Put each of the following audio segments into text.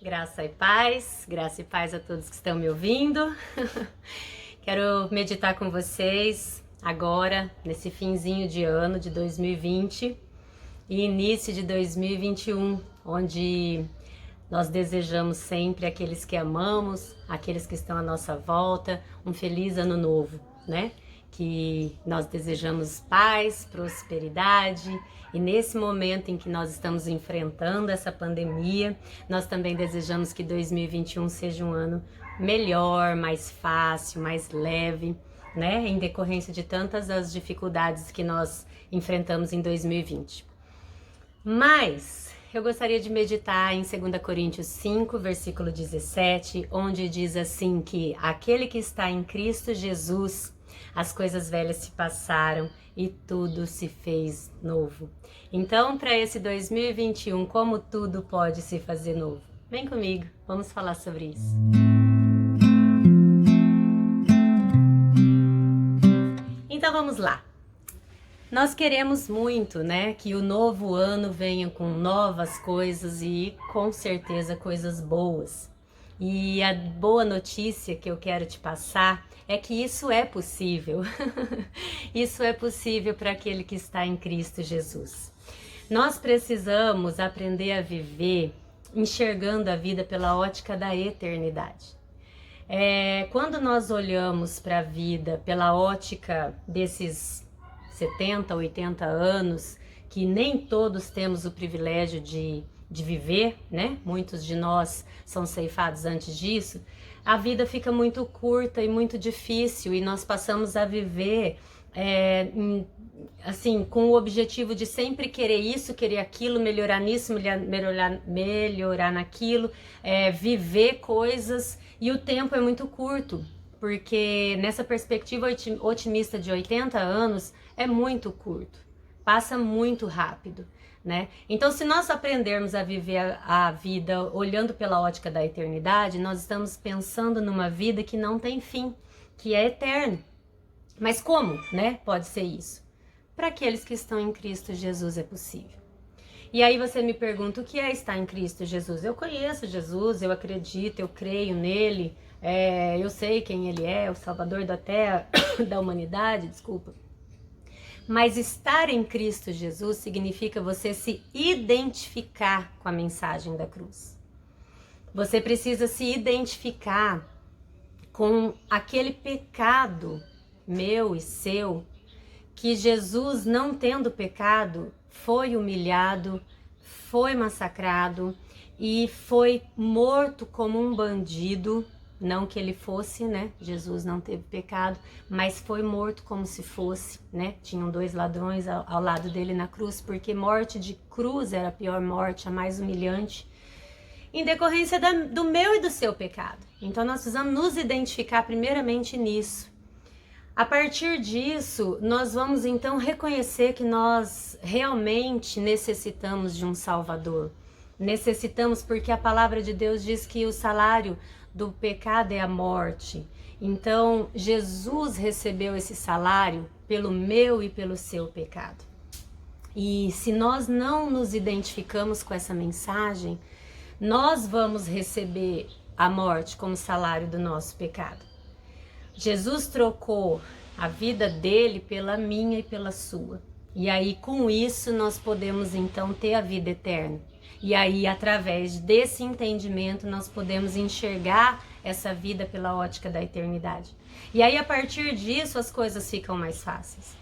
Graça e paz a todos que estão me ouvindo. Quero meditar com vocês agora, nesse finzinho de ano de 2020 e início de 2021, onde nós desejamos sempre àqueles que amamos, àqueles que estão à nossa volta, um feliz ano novo, né? Que nós desejamos paz, prosperidade, e nesse momento em que nós estamos enfrentando essa pandemia, nós também desejamos que 2021 seja um ano melhor, mais fácil, mais leve, né? Em decorrência de tantas as dificuldades que nós enfrentamos em 2020. Mas eu gostaria de meditar em 2 Coríntios 5, versículo 17, onde diz assim que aquele que está em Cristo Jesus, as coisas velhas se passaram e tudo se fez novo. Então, para esse 2021, como tudo pode se fazer novo? Vem comigo, vamos falar sobre isso. Então vamos lá. Nós queremos muito, né, que o novo ano venha com novas coisas e com certeza coisas boas. E a boa notícia que eu quero te passar é que isso é possível. Isso é possível para aquele que está em Cristo Jesus. Nós precisamos aprender a viver enxergando a vida pela ótica da eternidade. Quando nós olhamos para a vida pela ótica desses 70, 80 anos, que nem todos temos o privilégio de viver, né? Muitos de nós são ceifados antes disso. A vida fica muito curta e muito difícil e nós passamos a viver assim, com o objetivo de sempre querer isso, querer aquilo, melhorar nisso, melhorar naquilo, viver coisas, e o tempo é muito curto, porque nessa perspectiva otimista de 80 anos é muito curto, passa muito rápido, né? Então, se nós aprendermos a viver a vida olhando pela ótica da eternidade, nós estamos pensando numa vida que não tem fim, que é eterna. Mas como, né? Pode ser isso? Para aqueles que estão em Cristo Jesus é possível. E aí você me pergunta, o que é estar em Cristo Jesus? Eu conheço Jesus, eu acredito, eu creio nele, eu sei quem ele é, o Salvador da Terra, da humanidade, desculpa. Mas estar em Cristo Jesus significa você se identificar com a mensagem da cruz. Você precisa se identificar com aquele pecado meu e seu, que Jesus, não tendo pecado, foi humilhado, foi massacrado e foi morto como um bandido. Não que ele fosse, né? Jesus não teve pecado, mas foi morto como se fosse, né? Tinham 2 ladrões ao lado dele na cruz, porque morte de cruz era a pior morte, a mais humilhante, em decorrência do meu e do seu pecado. Então nós precisamos nos identificar primeiramente nisso. A partir disso, nós vamos então reconhecer que nós realmente necessitamos de um Salvador. Necessitamos porque a palavra de Deus diz que o salário do pecado é a morte. Então, Jesus recebeu esse salário pelo meu e pelo seu pecado. E se nós não nos identificamos com essa mensagem, nós vamos receber a morte como salário do nosso pecado. Jesus trocou a vida dele pela minha e pela sua. E aí, com isso, nós podemos então ter a vida eterna. E aí, através desse entendimento, nós podemos enxergar essa vida pela ótica da eternidade. E aí, a partir disso, as coisas ficam mais fáceis.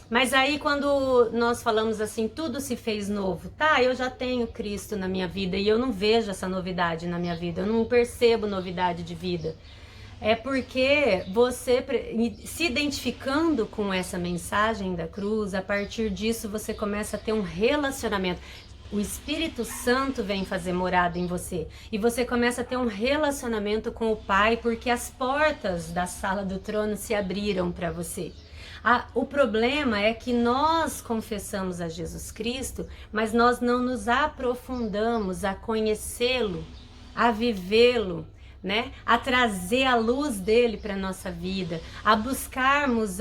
Mas aí, quando nós falamos assim, tudo se fez novo, tá? Eu já tenho Cristo na minha vida e eu não vejo essa novidade na minha vida, eu não percebo novidade de vida. É porque você, se identificando com essa mensagem da cruz, a partir disso você começa a ter um relacionamento. O Espírito Santo vem fazer morada em você. E você começa a ter um relacionamento com o Pai, porque as portas da sala do trono se abriram para você. O problema é que nós confessamos a Jesus Cristo, mas nós não nos aprofundamos a conhecê-lo, a vivê-lo, né? A trazer a luz dele para a nossa vida, a buscarmos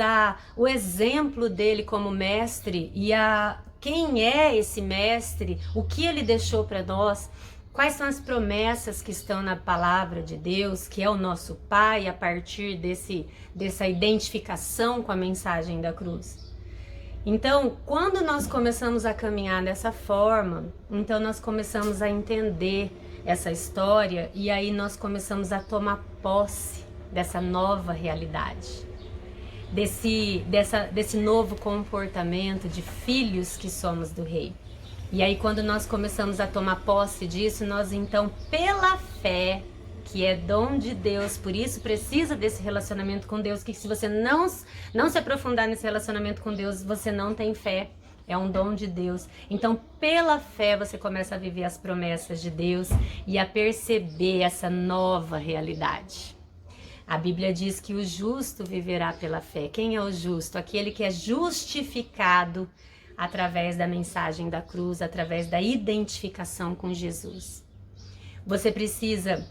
o exemplo dele como mestre e quem é esse mestre, o que ele deixou para nós. Quais são as promessas que estão na palavra de Deus, que é o nosso Pai, a partir dessa identificação com a mensagem da cruz? Então, quando nós começamos a caminhar dessa forma, então nós começamos a entender essa história e aí nós começamos a tomar posse dessa nova realidade, desse novo comportamento de filhos que somos do Rei. E aí quando nós começamos a tomar posse disso, nós então, pela fé, que é dom de Deus, por isso precisa desse relacionamento com Deus, que se você não se aprofundar nesse relacionamento com Deus, você não tem fé, é um dom de Deus. Então, pela fé, você começa a viver as promessas de Deus e a perceber essa nova realidade. A Bíblia diz que o justo viverá pela fé. Quem é o justo? Aquele que é justificado através da mensagem da cruz, através da identificação com Jesus. Você precisa,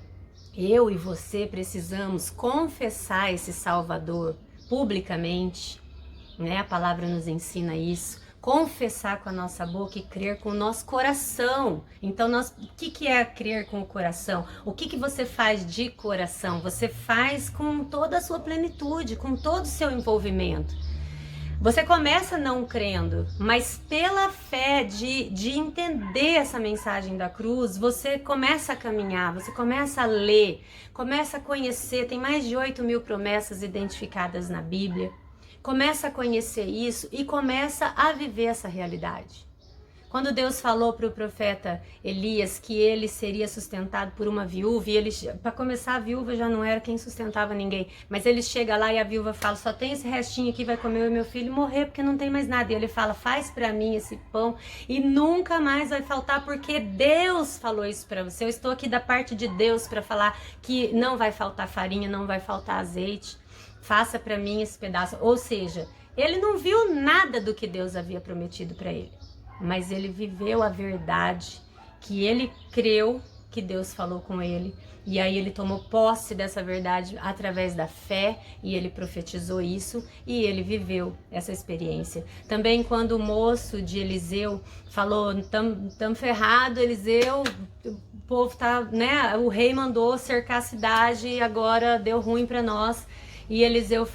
eu e você precisamos confessar esse Salvador publicamente, né? A palavra nos ensina isso. Confessar com a nossa boca e crer com o nosso coração. Então, o que é crer com o coração? O que você faz de coração? Você faz com toda a sua plenitude, com todo o seu envolvimento. Você começa não crendo, mas pela fé de entender essa mensagem da cruz, você começa a caminhar, você começa a ler, começa a conhecer. Tem mais de 8.000 promessas identificadas na Bíblia. Começa a conhecer isso e começa a viver essa realidade. Quando Deus falou para o profeta Elias que ele seria sustentado por uma viúva, e para começar, a viúva já não era quem sustentava ninguém, mas ele chega lá e a viúva fala: só tem esse restinho aqui, vai comer eu e meu filho morrer porque não tem mais nada. E ele fala: faz para mim esse pão e nunca mais vai faltar, porque Deus falou isso para você. Eu estou aqui da parte de Deus para falar que não vai faltar farinha, não vai faltar azeite. Faça para mim esse pedaço. Ou seja, ele não viu nada do que Deus havia prometido para ele, mas ele viveu a verdade, que ele creu que Deus falou com ele, e aí ele tomou posse dessa verdade através da fé, e ele profetizou isso, e ele viveu essa experiência. Também quando o moço de Eliseu falou: tamo ferrado, Eliseu, o povo tá, né, o rei mandou cercar a cidade e agora deu ruim para nós. E Eliseu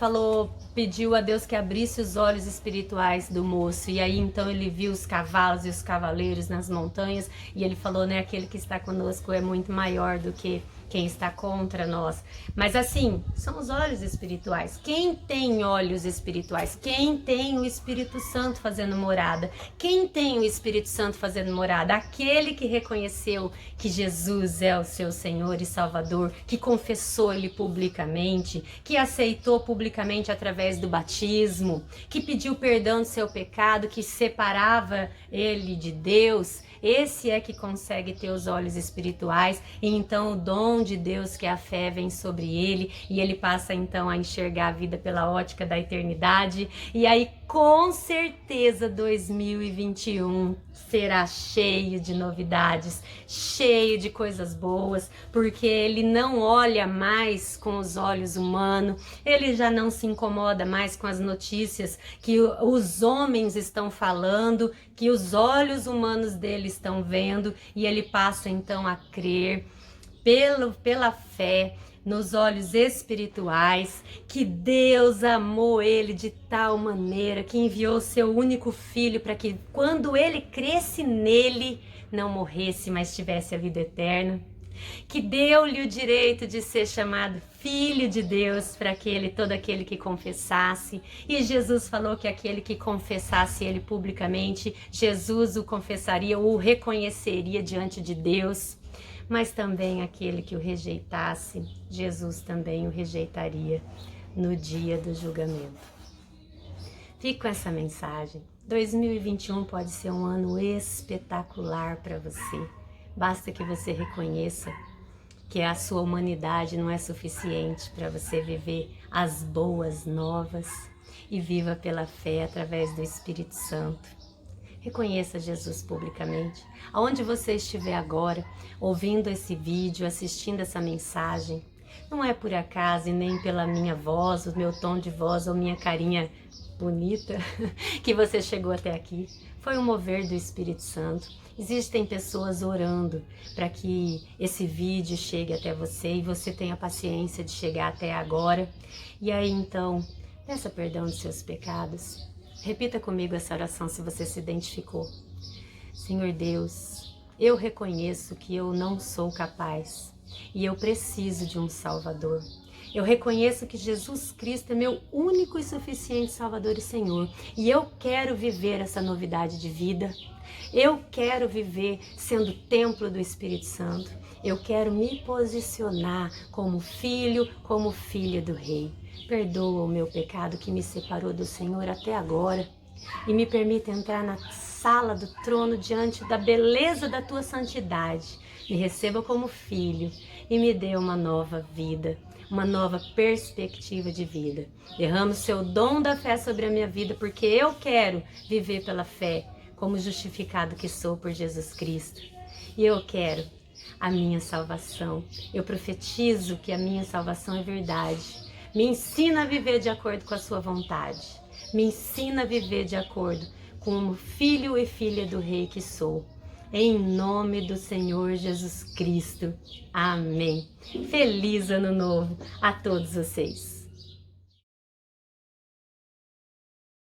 pediu a Deus que abrisse os olhos espirituais do moço. E aí então ele viu os cavalos e os cavaleiros nas montanhas. E ele falou, né, aquele que está conosco é muito maior do que quem está contra nós. Mas assim, são os olhos espirituais. Quem tem olhos espirituais? Quem tem o Espírito Santo fazendo morada? Quem tem o Espírito Santo fazendo morada? Aquele que reconheceu que Jesus é o seu Senhor e Salvador, que confessou ele publicamente, que aceitou publicamente através do batismo, que pediu perdão do seu pecado, que separava ele de Deus. Esse é que consegue ter os olhos espirituais, e então o dom de Deus, que é a fé, vem sobre ele, e ele passa então a enxergar a vida pela ótica da eternidade. E aí, com certeza, 2021 será cheio de novidades, cheio de coisas boas, porque ele não olha mais com os olhos humanos, ele já não se incomoda mais com as notícias que os homens estão falando, que os olhos humanos dele estão vendo, e ele passa então a crer pela fé nos olhos espirituais, que Deus amou ele de tal maneira que enviou seu único filho para que quando ele cresce nele, não morresse, mas tivesse a vida eterna. Que deu-lhe o direito de ser chamado Filho de Deus para todo aquele que confessasse. E Jesus falou que aquele que confessasse ele publicamente, Jesus o confessaria, o reconheceria diante de Deus. Mas também aquele que o rejeitasse, Jesus também o rejeitaria no dia do julgamento. Fique com essa mensagem. 2021 pode ser um ano espetacular para você. Basta que você reconheça que a sua humanidade não é suficiente para você viver as boas novas, e viva pela fé através do Espírito Santo. Reconheça Jesus publicamente. Aonde você estiver agora, ouvindo esse vídeo, assistindo essa mensagem, não é por acaso e nem pela minha voz, o meu tom de voz ou minha carinha bonita que você chegou até aqui. Foi um mover do Espírito Santo. Existem pessoas orando para que esse vídeo chegue até você e você tenha paciência de chegar até agora. E aí então, peça perdão dos seus pecados. Repita comigo essa oração se você se identificou. Senhor Deus, eu reconheço que eu não sou capaz e eu preciso de um Salvador. Eu reconheço que Jesus Cristo é meu único e suficiente Salvador e Senhor. E eu quero viver essa novidade de vida. Eu quero viver sendo templo do Espírito Santo. Eu quero me posicionar como filho, como filha do Rei. Perdoa o meu pecado que me separou do Senhor até agora. E me permita entrar na sala do trono diante da beleza da tua santidade. Me receba como filho e me dê uma nova vida, uma nova perspectiva de vida. Derrama o seu dom da fé sobre a minha vida, porque eu quero viver pela fé, como justificado que sou por Jesus Cristo. E eu quero a minha salvação. Eu profetizo que a minha salvação é verdade. Me ensina a viver de acordo com a sua vontade. Me ensina a viver de acordo com o filho e filha do Rei que sou. Em nome do Senhor Jesus Cristo. Amém. Feliz Ano Novo a todos vocês.